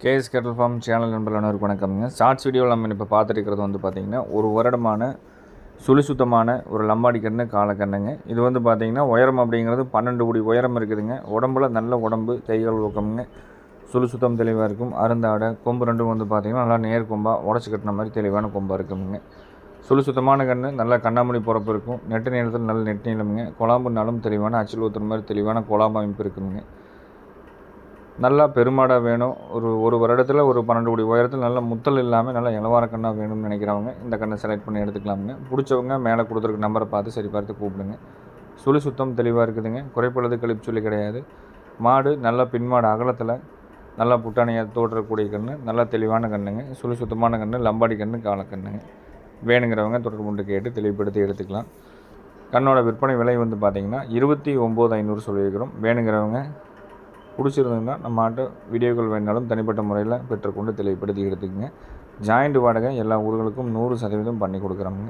KS கேட்டல் form channel நண்பர்கள் அனைவருக்கும் வணக்கம்ங்க. ஷார்ட்ஸ் வீடியோவில் நம்ம இப்போ பார்த்துருக்கிறது பார்த்திங்கன்னா ஒரு வருடமான சுழிசுத்தமான ஒரு லம்பாடி கன்று காலக்கண்ணுங்க. இது பார்த்திங்கன்னா உயரம் அப்படிங்கிறது 12 அடி உயரம் இருக்குதுங்க. உடம்புல நல்ல உடம்பு கைகள் ஊக்கமுங்க. சுழிசுத்தம் தெளிவாக இருக்கும். அருந்தாடை கொம்பு ரெண்டும் பார்த்திங்கன்னா நல்லா நேர் கொம்பாக உடச்சி கட்டின மாதிரி தெளிவான கொம்பாக இருக்குங்க. சுழிசுத்தமான கன்று நல்லா கண்ணாமணி பிறப்பு இருக்கும். நெட்டு நீளத்தில் நல்ல நெட் நீளமுங்க. குழாம்புனாலும் தெளிவான அச்சில் ஊற்றுற மாதிரி தெளிவான குழாம்பு அமைப்பு இருக்குதுங்க. நல்லா பெருமாடாக வேணும். ஒரு வருடத்தில் ஒரு 12 அடி உயரத்தில் நல்ல முத்தல் இல்லாமல் நல்லா இளவார கண்ணாக வேணும்னு நினைக்கிறவங்க இந்த கண்ணை செலக்ட் பண்ணி எடுத்துக்கலாமுங்க. பிடிச்சவங்க மேலே கொடுத்துருக்க நம்பரை பார்த்து சரி பார்த்து கூப்பிடுங்க. சுழி சுத்தம் தெளிவாக இருக்குதுங்க. குறைப்பழுது கழிப்பு சொல்லி கிடையாது. மாடு நல்லா பின்மாடு அகலத்தில் நல்லா புட்டாணியாக தோற்றக்கூடிய கன்று நல்லா தெளிவான கண்ணுங்க. சுழி சுத்தமான கன்று லம்பாடி கன்று காலக்கண்ணுங்க. வேணுங்கிறவங்க தொடர்பு கொண்டு கேட்டு தெளிவுபடுத்தி எடுத்துக்கலாம். கண்ணோட விற்பனை விலை பார்த்திங்கன்னா 29,500 சொல்லியிருக்கிறோம். வேணுங்கிறவங்க பிடிச்சிருந்ததுன்னா நம்மகிட்ட வீடியோக்கள் வேணாலும் தனிப்பட்ட முறையில் பெற்றுக்கொண்டு தெளிவுபடுத்தி எடுத்துக்கங்க. ஜாயிண்ட் வாடகை எல்லா ஊர்களுக்கும் 100% பண்ணி கொடுக்குறோங்க.